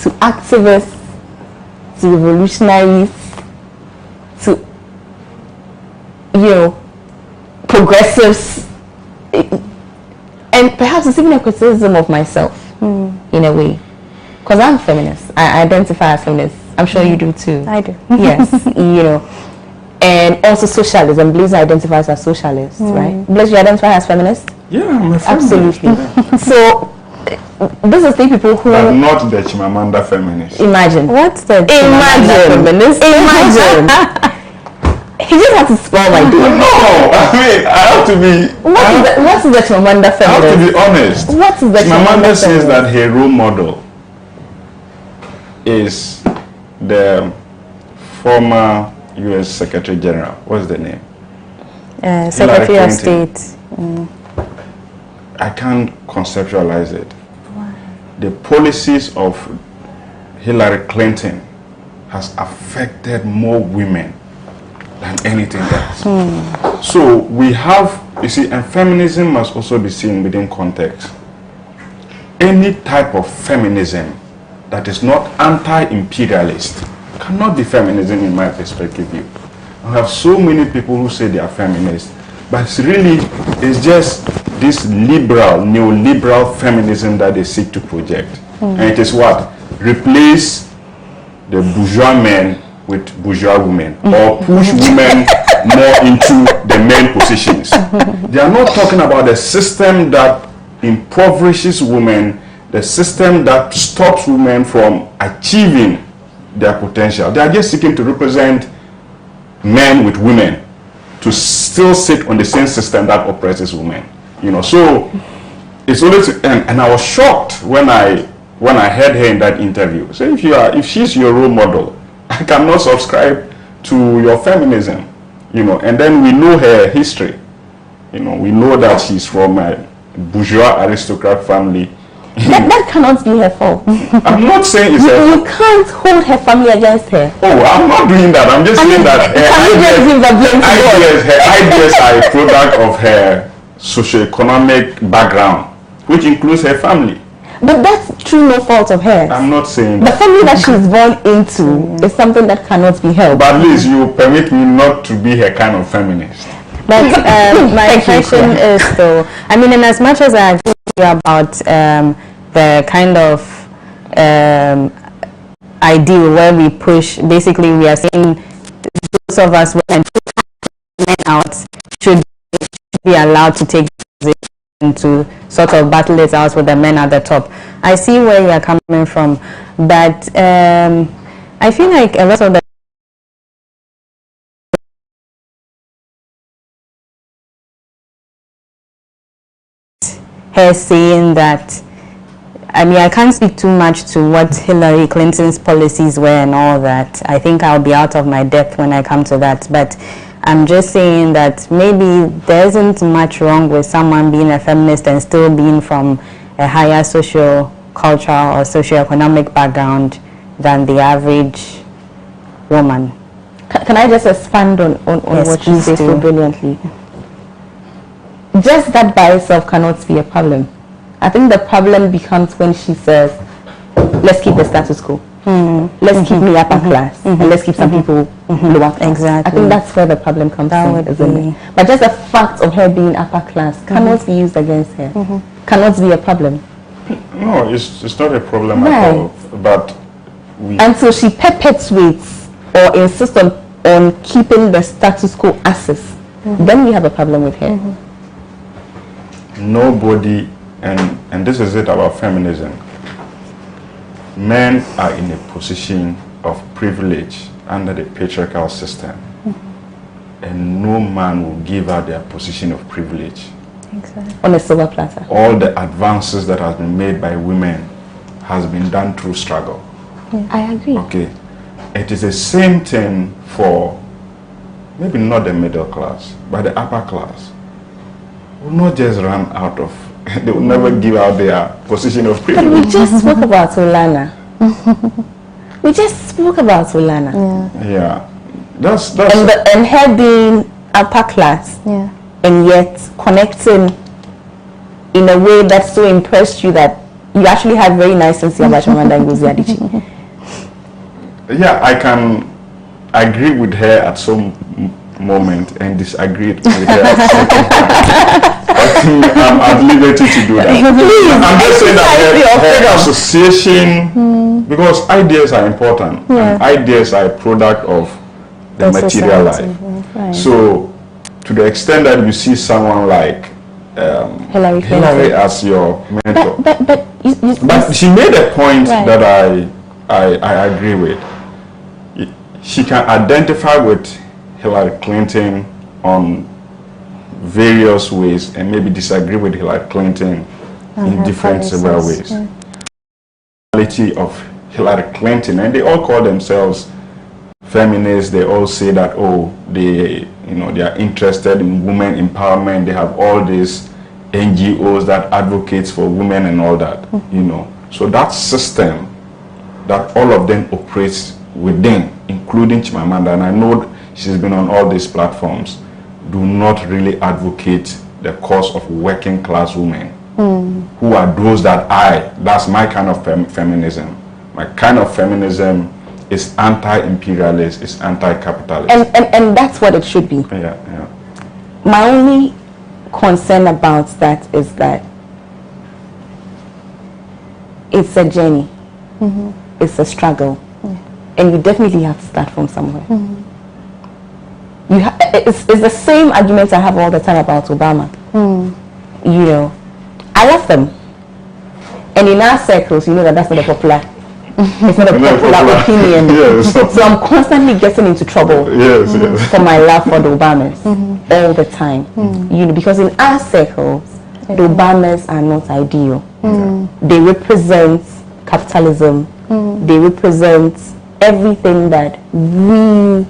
to activists, to revolutionaries, to progressives, and perhaps it's even a criticism of myself in a way, because I'm feminist. I identify as feminist. I'm sure you do too. I do. Yes. And also socialism. Blaise identifies as socialist, right? Blaise, you identify as feminist? Yeah, I'm a feminist. Absolutely. So this is the people who but not the Chimamanda feminist. Imagine. What's the feminist? Imagine. He just had to spoil my day. No, I mean, I have to be. What is the Chimamanda feminist? I have to be honest. What is the Chimamanda says that her role model is the former U.S. Secretary General. What's the name? Secretary of State. I can't conceptualize it. Why? The policies of Hillary Clinton has affected more women than anything else. So we have, you see, and feminism must also be seen within context. Any type of feminism that is not anti-imperialist cannot be feminism in my perspective. I have so many people who say they are feminists, but it's just this liberal, neoliberal feminism that they seek to project. And it is what? Replace the bourgeois men with bourgeois women, or push women more into the main positions. They are not talking about the system that impoverishes women, the system that stops women from achieving their potential. They are just seeking to represent men with women to still sit on the same system that oppresses women. So it's always, and I was shocked when I heard her in that interview. So if she's your role model, I cannot subscribe to your feminism, and then we know her history. We know that she's from a bourgeois aristocrat family. That cannot be her fault. I'm not saying it's her fault. You can't hold her family against her. Oh, I'm not doing that. I'm just saying that her ideas are a product of her socioeconomic background, which includes her family. But that's true, no fault of hers. I'm not saying the that. family that she's born into is something that cannot be helped. But at least you permit me not to be her kind of feminist. But my question is, though, I mean, in as much as I agree with you about the kind of ideal where we push, basically we are saying those of us when men out should be allowed to take position to sort of battle it out with the men at the top. I see where you are coming from, but I feel like a lot of the her saying that, I mean, I can't speak too much to what Hillary Clinton's policies were and all that. I think I'll be out of my depth when I come to that, but I'm just saying that maybe there isn't much wrong with someone being a feminist and still being from a higher socio-cultural or socio-economic background than the average woman. Can I just expand on Yes, what you say so brilliantly? Just that by itself cannot be a problem. I think the problem becomes when she says, let's keep the status quo. Let's keep me upper class, and let's keep some people lower class. Exactly. I think that's where the problem comes in, isn't it? But just the fact of her being upper class cannot be used against her. Cannot be a problem. No, it's not a problem at all. But until she perpetuates or insists on keeping the status quo as is, then we have a problem with her. Nobody, and this is it about feminism. Men are in a position of privilege under the patriarchal system, and no man will give out their position of privilege. Exactly. On a silver platter. All the advances that has been made by women has been done through struggle. I agree. Okay, it is the same thing for maybe not the middle class, but the upper class. Will not just run out of. They will never give out their position of privilege. But we just spoke about Olana. We just spoke about Olana. Yeah, that's and her being upper class. Yeah. And yet connecting in a way that so impressed you that you actually had very nice sense about Shamanda Ngozi Adichie. Yeah, I can agree with her at some moment and disagree with her at some moment. I'm at liberty to do that. I'm just saying that her association, because ideas are important, and ideas are a product of the material life. Right. So, to the extent that you see someone like Hillary as your mentor, but she made a point that I agree with. She can identify with Hillary Clinton on various ways and maybe disagree with Hillary Clinton in different several ways. The quality of Hillary Clinton, and they all call themselves feminists. They all say that they are interested in women empowerment. They have all these NGOs that advocates for women and all that. So that system that all of them operates within, including Chimamanda, and I know she's been on all these platforms, do not really advocate the cause of working class women, who are those that's my kind of feminism. My kind of feminism is anti-imperialist, it's anti-capitalist. And that's what it should be. Yeah. My only concern about that is that it's a journey, it's a struggle, and you definitely have to start from somewhere. It's the same argument I have all the time about Obama. I love them, and in our circles, that's not a popular. It's not a popular opinion. Yes. So I'm constantly getting into trouble for my love for the Obamas all the time. Because in our circles, the Obamas are not ideal. They represent capitalism. They represent everything that we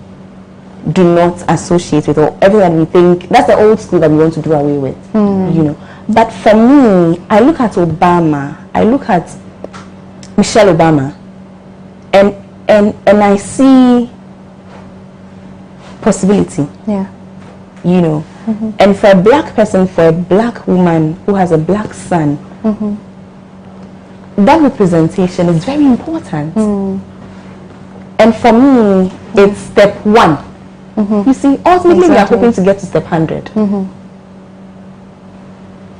do not associate with, or everything we think that's the old school that we want to do away with. But for me, I look at Obama, I look at Michelle Obama, and I see possibility. And for a black person, for a black woman who has a black son, that representation is very important. And for me, it's step one. You see, ultimately we are hoping to get to step 100.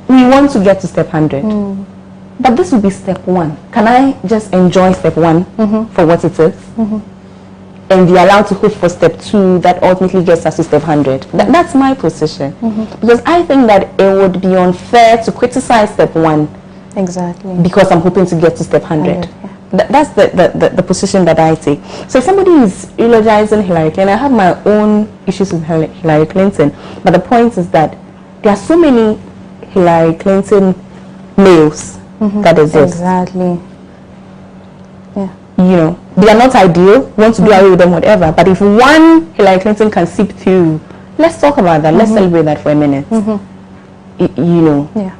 We want to get to step 100. But this will be step one. Can I just enjoy step one for what it is? And be allowed to hope for step two that ultimately gets us to step 100? That's my position. Because I think that it would be unfair to criticize step one. Exactly. Because I'm hoping to get to step 100. That's the position that I take. So if somebody is eulogizing Hillary Clinton, I have my own issues with Hillary Clinton. But the point is that there are so many Hillary Clinton males that exist. Exactly. They are not ideal. We want to do away with them, whatever. But if one Hillary Clinton can seep through, let's talk about that. Let's celebrate that for a minute.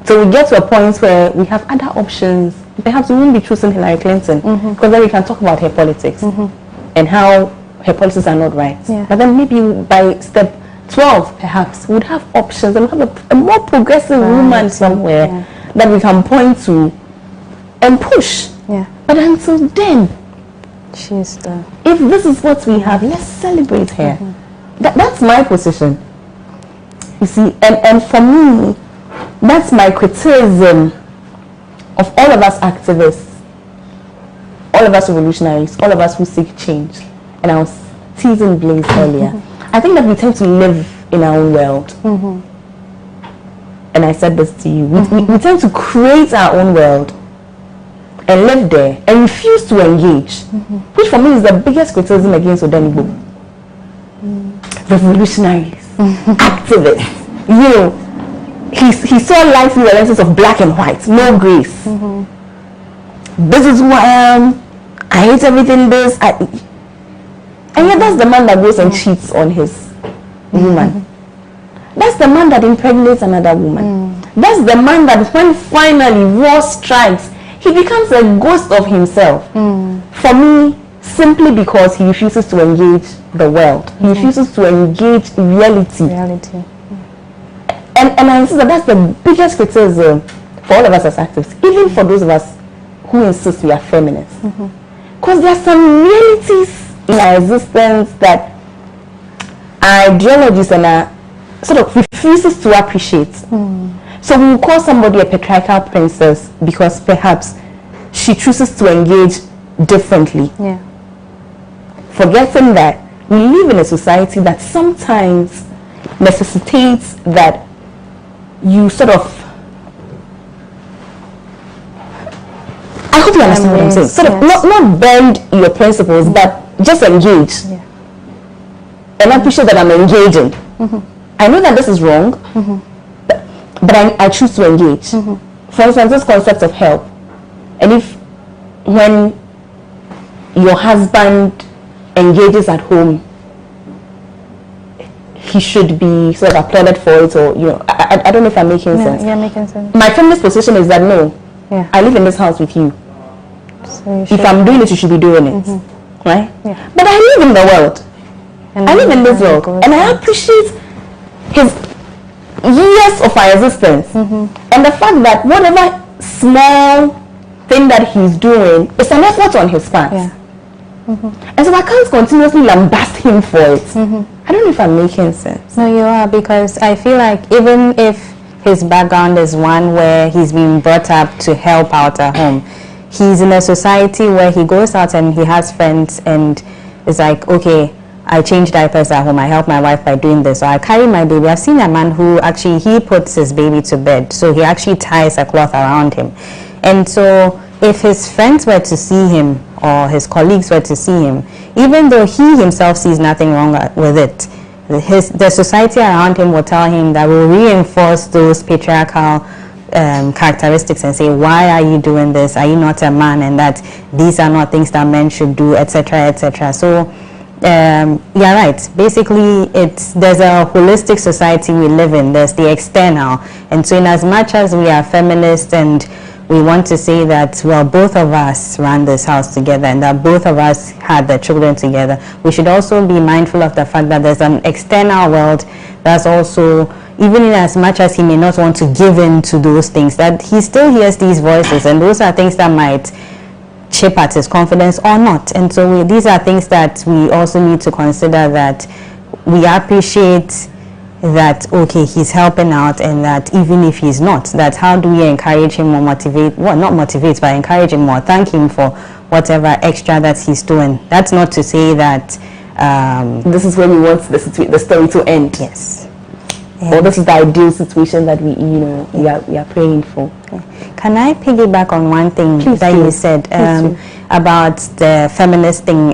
So we get to a point where we have other options. Perhaps we won't be choosing Hillary Clinton because then we can talk about her politics and how her policies are not right. But then maybe by step 12, perhaps, we would have options and we have a more progressive woman somewhere that we can point to and push. But until then, If this is what we have, let's celebrate her. That's my position. You see, and for me, that's my criticism of all of us activists, all of us revolutionaries, all of us who seek change. And I was teasing Blaze earlier. I think that we tend to live in our own world. And I said this to you. We tend to create our own world and live there and refuse to engage, which for me is the biggest criticism against Odenibo. Revolutionaries, activists. You know, he saw life through the lenses of black and white, no grace. This is who I am. I hate everything this. And yet that's the man that goes and cheats on his woman. That's the man that impregnates another woman. That's the man that when finally war strikes, he becomes a ghost of himself. For me, simply because he refuses to engage the world. He refuses to engage reality. And I insist that that's the biggest criticism for all of us as activists, even for those of us who insist we are feminists. Because there are some realities in our existence that our ideologies and our sort of refuses to appreciate. So we will call somebody a patriarchal princess because perhaps she chooses to engage differently. Forgetting that we live in a society that sometimes necessitates that you sort of, I hope you understand what I'm saying, sort of not bend your principles, but just engage. And I appreciate that I'm engaging. I know that this is wrong, but I choose to engage. For instance, this concept of help. And if when your husband engages at home, he should be sort of applauded for it, or you know, I don't know if I'm making sense. You're making sense. My feminist position is that no, I live in this house with you. So if I'm doing it, you should be doing it, right? But I live in the world. I live in this world, and I appreciate his years of our existence, and the fact that whatever small thing that he's doing is an effort on his part. And so I can't continuously lambast him for it. I don't know if I'm making sense. No, you are, because I feel like even if his background is one where he's been brought up to help out at home, he's in a society where he goes out and he has friends and is like, okay, I change diapers at home, I help my wife by doing this, or I carry my baby. I've seen a man who actually, he puts his baby to bed, so he actually ties a cloth around him. And so if his friends were to see him or his colleagues were to see him, even though he himself sees nothing wrong with it, the society around him will tell him that will reinforce those patriarchal characteristics and say, why are you doing this? Are you not a man? And that these are not things that men should do, etc., etc. So you're right. Basically, there's a holistic society we live in. There's the external, and so in as much as we are feminists and we want to say that, well, both of us ran this house together and that both of us had the children together, we should also be mindful of the fact that there's an external world that's also, even in as much as he may not want to give in to those things, that he still hears these voices, and those are things that might chip at his confidence or not. And so these are things that we also need to consider, that we appreciate that, okay, he's helping out, and that even if he's not, that how do we encourage him or motivate, well, not motivate, but encourage him or thank him for whatever extra that he's doing. That's not to say that this is where we want the story to end. Yes. Or this is the ideal situation that we are praying for. Can I piggyback on one thing you said about the feminist thing?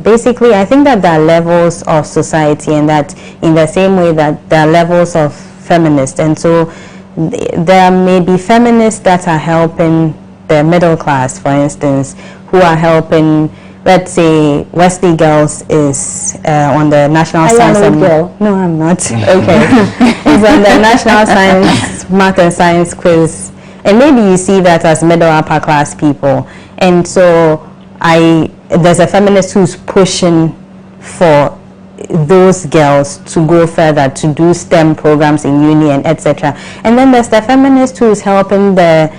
Basically, I think that there are levels of society, and that in the same way that there are levels of feminists, and so there may be feminists that are helping the middle class, for instance, who are helping. Let's say Wesley Girls is on the National Science and No, I'm not. Okay. It's on the National Science, Math and Science quiz. And maybe you see that as middle upper class people. And so there's a feminist who's pushing for those girls to go further, to do STEM programs in uni and etc. And then there's the feminist who's helping the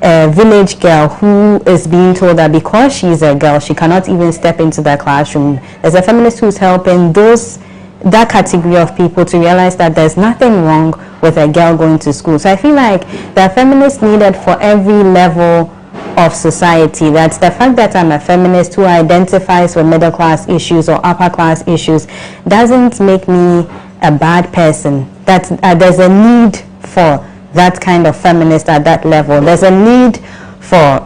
a village girl who is being told that because she's a girl, she cannot even step into the classroom. There's a feminist who's helping that category of people to realize that there's nothing wrong with a girl going to school. So I feel like the feminist needed for every level of society. That's the fact that I'm a feminist who identifies with middle class issues or upper class issues doesn't make me a bad person. That there's a need for that kind of feminist at that level. There's a need for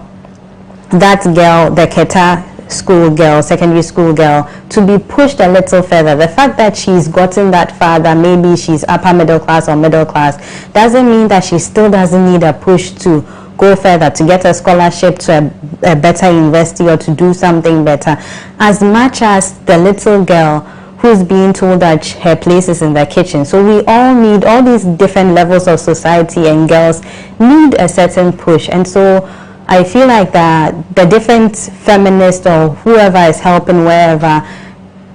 that girl, the Keta school girl, secondary school girl, to be pushed a little further. The fact that she's gotten that far, that maybe she's upper middle class or middle class, doesn't mean that she still doesn't need a push to go further, to get a scholarship to a better university or to do something better. As much as the little girl who's being told that her place is in the kitchen. So we all need, all these different levels of society and girls need a certain push. And so I feel like that the different feminists or whoever is helping wherever,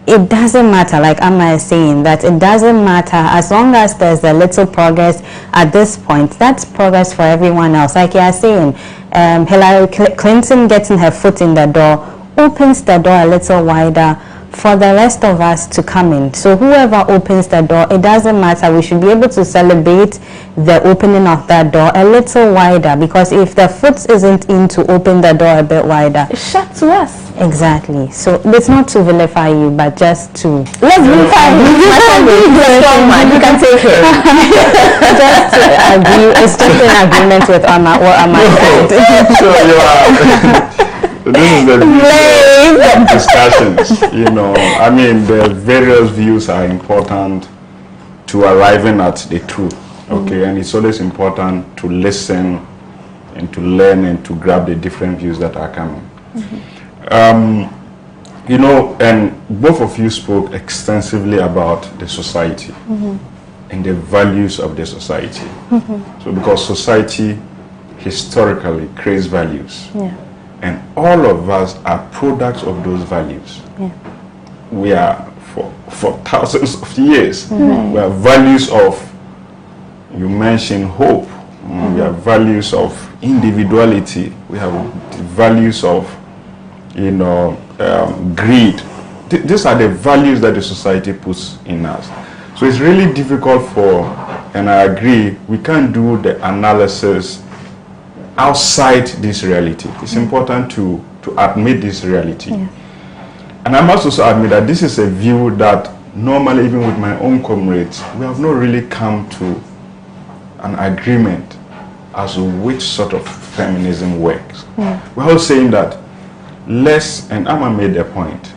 it doesn't matter, like Ama is saying, that it doesn't matter as long as there's a little progress at this point. That's progress for everyone else. Like you're saying, Hillary Clinton getting her foot in the door opens the door a little wider for the rest of us to come in. So whoever opens the door, it doesn't matter. We should be able to celebrate the opening of that door a little wider, because if the foot isn't in to open the door a bit wider, It's shut to us. exactly. So it's not to vilify you, but just to Let's vilify you. You can take it. just to agree. It's just in agreement with what Ama said. So you are. This is the beauty of discussions. You know, I mean, the various views are important to arriving at the truth. Okay, and it's always important to listen and to learn and to grab the different views that are coming. You know, and both of you spoke extensively about the society and the values of the society. So because society historically creates values. Yeah. And all of us are products of those values. Yeah. We are, for thousands of years, we are values of, you mentioned hope, we have values of individuality, we have values of, you know, greed. These are the values that the society puts in us. So it's really difficult for, and I agree, we can't do the analysis outside this reality. It's important to admit this reality. Yeah. And I must also admit that this is a view that normally, even with my own comrades, we have not really come to an agreement as to which sort of feminism works. Yeah. We're all saying that and Ama made a point,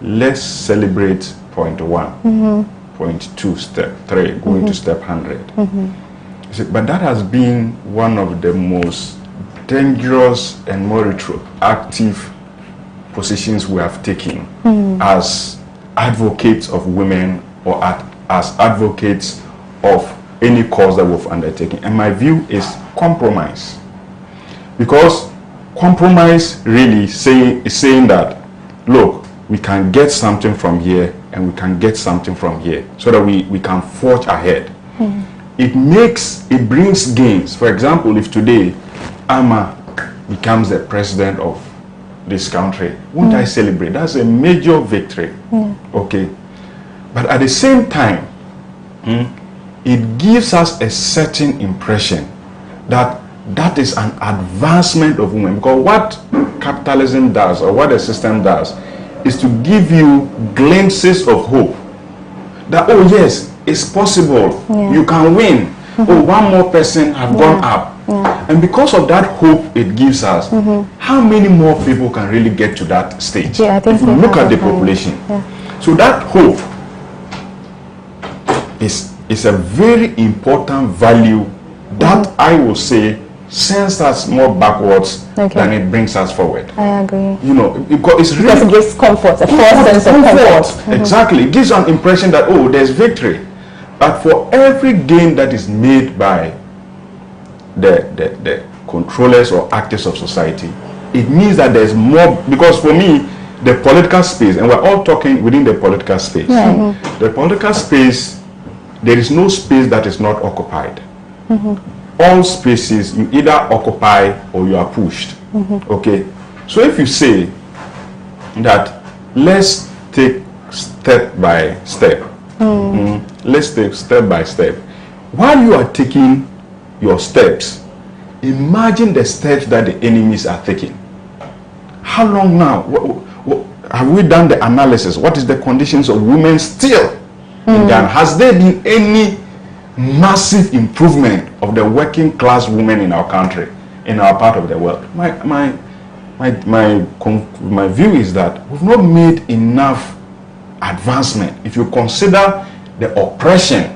let's celebrate point 1, point 2, step 3, going to step 100. But that has been one of the most dangerous and more retroactive positions we have taken as advocates of women or as advocates of any cause that we've undertaken. And my view is compromise. Because compromise really is saying that, look, we can get something from here and we can get something from here so that we can forge ahead. It brings gains. For example, if today Ama becomes the president of this country, won't I celebrate? That's a major victory. Okay. But at the same time, it gives us a certain impression that that is an advancement of women. Because what capitalism does, or what the system does, is to give you glimpses of hope. That, oh yes, it's possible. You can win. Oh, one more person have gone up. And because of that hope it gives us, how many more people can really get to that stage? I think if you look at the population. So that hope is a very important value that I will say sends us more backwards than it brings us forward. I agree. You know, because it's really, because it gives comfort, a false sense of comfort. Exactly. It gives an impression that, oh, there's victory. But for every gain that is made by the controllers or actors of society, it means that there's more. Because for me, the political space, and we're all talking within the political space, the political space, there is no space that is not occupied. all spaces, you either occupy or you are pushed. Okay, so if you say that let's take step by step, let's take step by step, while you are taking your steps, imagine the steps that the enemies are taking. How long now? Have we done the analysis? What is the conditions of women still in Ghana? Has there been any massive improvement of the working class women in our country, in our part of the world? My view is that we've not made enough advancement. If you consider the oppression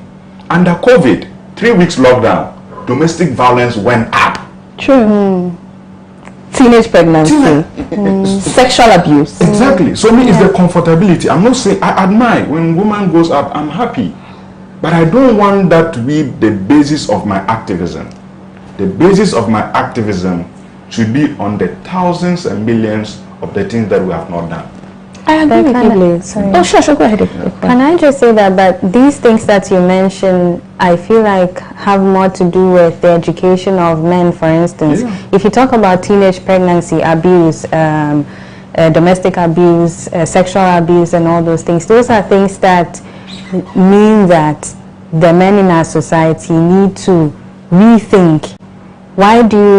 under COVID, 3 weeks lockdown, domestic violence went up. True. Teenage pregnancy, sexual abuse. Exactly. So me is the comfortability. I'm not saying I admire when woman goes up, I'm happy. But I don't want that to be the basis of my activism. The basis of my activism should be on the thousands and millions of the things that we have not done. I agree with you. Oh, sure, go ahead. Can I just say that these things that you mentioned, I feel like have more to do with the education of men, for instance. Yeah. If you talk about teenage pregnancy, abuse, domestic abuse, sexual abuse, and all those things, those are things that mean that the men in our society need to rethink. Why do you